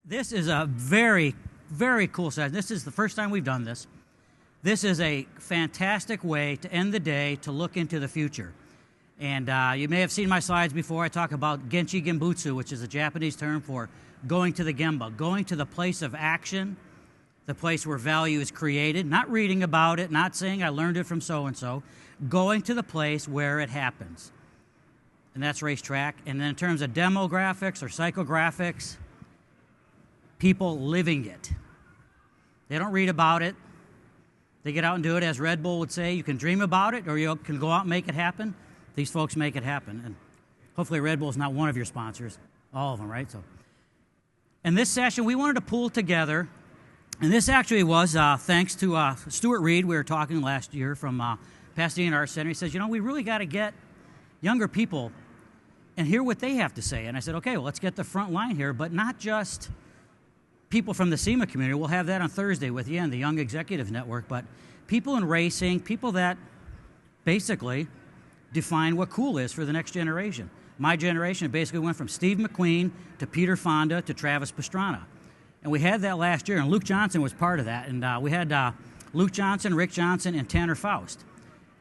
This is a very, very cool session. This is the first time we've done this. This is a fantastic way to end the day to look into the future. And you may have seen my slides before. I talk about Genchi Genbutsu, which is a Japanese term for going to the Gemba, going to the place of action, the place where value is created, not reading about it, not saying I learned it from so-and-so, going to the place where it happens. And that's racetrack. And then in terms of demographics or psychographics, people living it. They don't read about it. They get out and do it. As Red Bull would say, you can dream about it or you can go out and make it happen. These folks make it happen. And hopefully Red Bull is not one of your sponsors. All of them, right? So, in this session, we wanted to pull together, and this actually was thanks to Stuart Reed. We were talking last year from Pasadena Art Center. He says, you know, we really got to get younger people and hear what they have to say. And I said, okay, well, let's get the front line here, but not just people from the SEMA community. We'll have that on Thursday with you and the Young Executive Network, but people in racing, people that basically define what cool is for the next generation. My generation basically went from Steve McQueen to Peter Fonda to Travis Pastrana. And we had that last year, and Luke Johnson was part of that. And we had Luke Johnson, Rick Johnson, and Tanner Faust.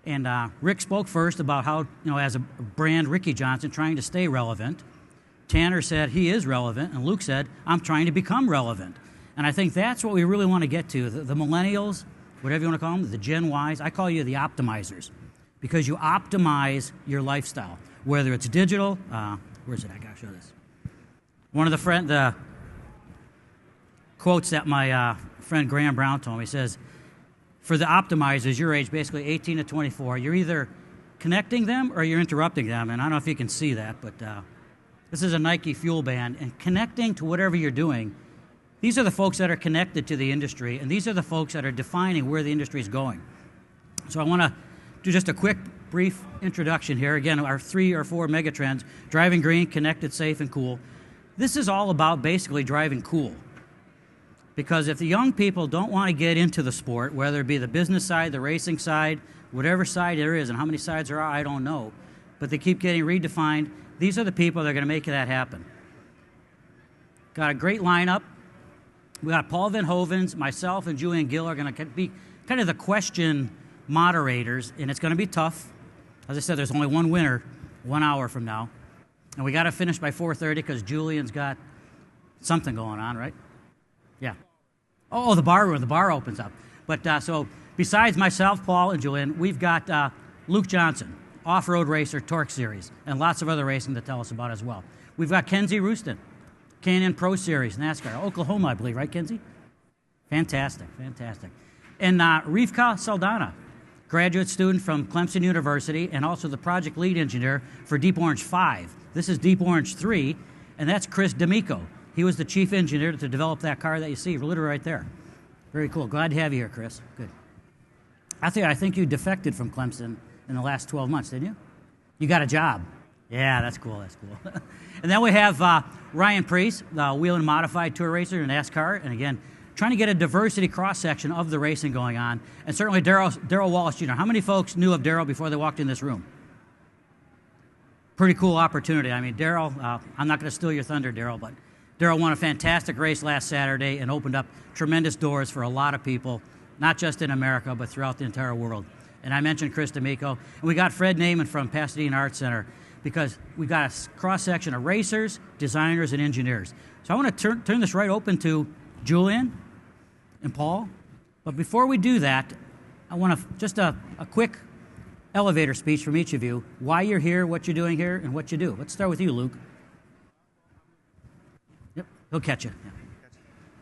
And Rick spoke first about how, you know, as a brand, Ricky Johnson, trying to stay relevant. Tanner said he is relevant, and Luke said, I'm trying to become relevant. And I think that's what we really want to get to. The millennials, whatever you want to call them, the Gen Ys, I call you the optimizers, because you optimize your lifestyle, whether it's digital. Where is it? I got to show this. One of the quotes that my friend Graham Brown told me, he says, for the optimizers, your age, basically 18 to 24, you're either connecting them or you're interrupting them. And I don't know if you can see that, but this is a Nike Fuel Band, and connecting to whatever you're doing, these are the folks that are connected to the industry, and these are the folks that are defining where the industry is going. So I want to do just a quick, brief introduction here. Again, our 3 or 4 megatrends: driving green, connected, safe, and cool. This is all about basically driving cool. Because if the young people don't want to get into the sport, whether it be the business side, the racing side, whatever side there is, and how many sides there are, I don't know, but they keep getting redefined, these are the people that are going to make that happen. Got a great lineup. We got Paul Venhovens, myself, and Julian Gill are going to be kind of the question moderators, and it's going to be tough. As I said, there's only one winner 1 hour from now. And we got to finish by 4:30 because Julian's got something going on, right? Yeah. Oh, the bar opens up. But so besides myself, Paul, and Julian, we've got Luke Johnson, off-road racer, TORC series, and lots of other racing to tell us about as well. We've got Kenzie Ruston, K&N Pro Series, NASCAR, Oklahoma, I believe, right, Kenzie? Fantastic, fantastic. And Rivkah Saldanah, graduate student from Clemson University, and also the project lead engineer for Deep Orange 5. This is Deep Orange 3, and that's Chris D'Amico. He was the chief engineer to develop that car that you see literally right there. Very cool. Glad to have you here, Chris. Good. I think you defected from Clemson in the last 12 months, didn't you? You got a job. Yeah, that's cool. That's cool. And then we have Ryan Preece, the wheel and modified tour racer in NASCAR, and again, trying to get a diversity cross-section of the racing going on. And certainly Darrell Wallace Jr. How many folks knew of Darrell before they walked in this room? Pretty cool opportunity. I mean, Darrell, I'm not going to steal your thunder, Darrell, but Darrell won a fantastic race last Saturday and opened up tremendous doors for a lot of people, not just in America, but throughout the entire world. And I mentioned Chris D'Amico. And we got Fred Naaman from Pasadena Art Center because we got a cross-section of racers, designers, and engineers. So I want to turn this right open to Julian and Paul. But before we do that, I want to just a quick elevator speech from each of you, why you're here, what you're doing here, and what you do. Let's start with you, Luke. Yep, he'll catch you. Yeah.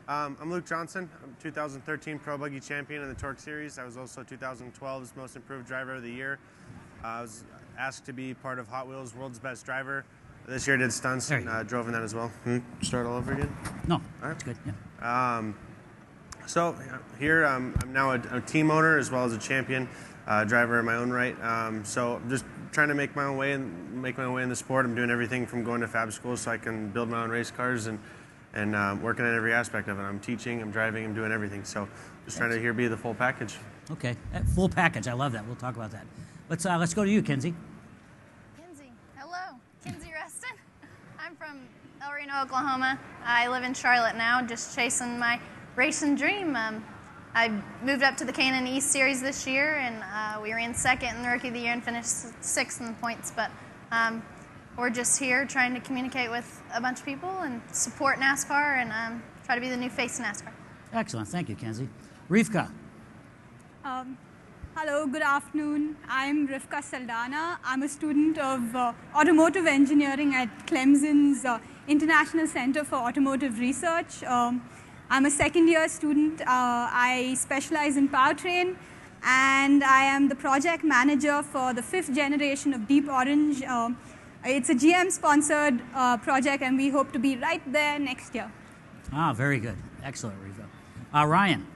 I'm Luke Johnson. I'm 2013 Pro Buggy Champion in the TORC Series. I was also 2012's Most Improved Driver of the Year. I was asked to be part of Hot Wheels World's Best Driver. This year I did stunts and drove in that as well. Start all over again? No, that's good. Yeah. So here I'm now a team owner as well as a champion driver in my own right. So I'm just trying to make my own way in the sport. I'm doing everything from going to fab school so I can build my own race cars and working at every aspect of it. I'm teaching, I'm driving, I'm doing everything. So just trying to be the full package. Okay, full package. I love that. We'll talk about that. Let's go to you, Kenzie. Kenzie, hello. Kenzie Ruston. I'm from El Moreno, Oklahoma. I live in Charlotte now, just chasing my racing dream. I moved up to the Cannon East Series this year, and we ran second in the Rookie of the Year and finished sixth in the points. But we're just here trying to communicate with a bunch of people and support NASCAR and try to be the new face of NASCAR. Excellent. Thank you, Kenzie. Rivkah. Hello, good afternoon. I'm Rivkah Saldanah. I'm a student of automotive engineering at Clemson's International Center for Automotive Research. I'm a second-year student. I specialize in powertrain, and I am the project manager for the 5th generation of Deep Orange. It's a GM-sponsored project, and we hope to be right there next year. Ah, very good. Excellent, Rivkah. Ryan.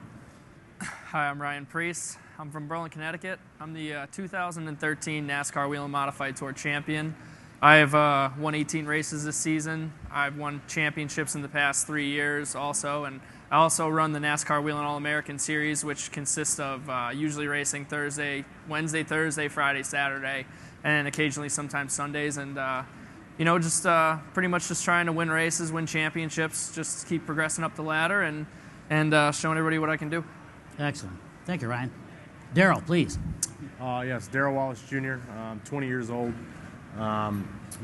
Hi, I'm Ryan Preece. I'm from Berlin, Connecticut. I'm the 2013 NASCAR Wheel and Modified Tour champion. I have won 18 races this season. I've won championships in the past 3 years also, and I also run the NASCAR Wheel and All-American Series, which consists of usually racing Wednesday, Thursday, Friday, Saturday, and occasionally sometimes Sundays. And just pretty much just trying to win races, win championships, just keep progressing up the ladder and showing everybody what I can do. Excellent. Thank you, Ryan. Darrell, please. Yes, Darrell Wallace Jr., 20 years old.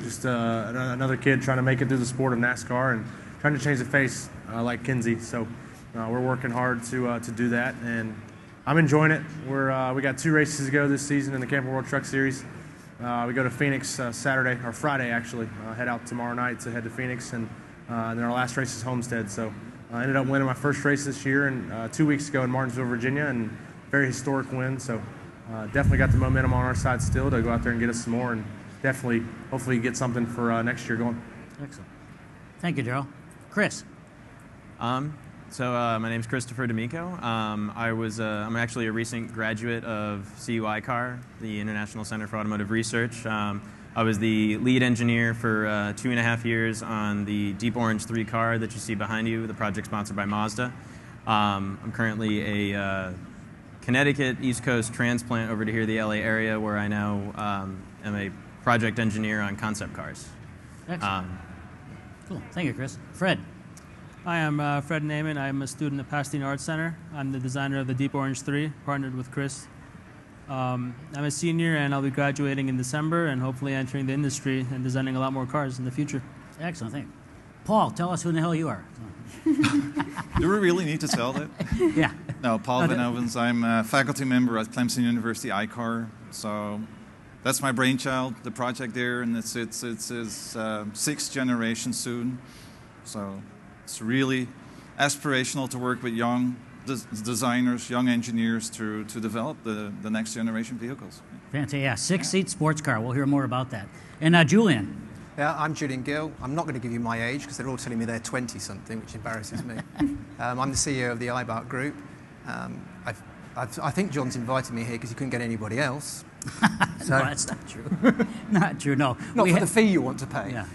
Just another kid trying to make it through the sport of NASCAR and trying to change the face like Kenzie. So we're working hard to do that, and I'm enjoying it. We got 2 races to go this season in the Camping World Truck Series. We go to Phoenix Saturday, or Friday actually. Head out tomorrow night to head to Phoenix, and then our last race is Homestead. So I ended up winning my first race this year, and 2 weeks ago in Martinsville, Virginia, and very historic win. So definitely got the momentum on our side still to go out there and get us some more, and definitely, hopefully, get something for next year going. Excellent. Thank you, Darrell. Chris. My name's Christopher D'Amico. I'm actually a recent graduate of CU-ICAR, the International Center for Automotive Research. I was the lead engineer for 2.5 years on the Deep Orange 3 car that you see behind you, the project sponsored by Mazda. I'm currently a Connecticut East Coast transplant over to here, the LA area, where I now am a project engineer on concept cars. Excellent. Cool. Thank you, Chris. Fred. Hi, I'm Fred Naaman. I'm a student at Pasadena Art Center. I'm the designer of the Deep Orange 3, partnered with Chris. I'm a senior, and I'll be graduating in December and hopefully entering the industry and designing a lot more cars in the future. Excellent. Thank you. Paul, tell us who in the hell you are. Do we really need to tell that? Yeah. No, Paul Venhovens. I'm a faculty member at Clemson University ICAR. So that's my brainchild, the project there, and it's his 6th generation soon. So it's really aspirational to work with young designers, young engineers to develop the next generation vehicles. Fantastic. Yeah, 6-seat sports car. We'll hear more about that. And Julian. Yeah, I'm Julian Gill. I'm not going to give you my age because they're all telling me they're 20-something, which embarrasses me. I'm the CEO of the Eibach group. I think John's invited me here because he couldn't get anybody else. No, that's not true. Not true, no. Not for the fee you want to pay. Yeah.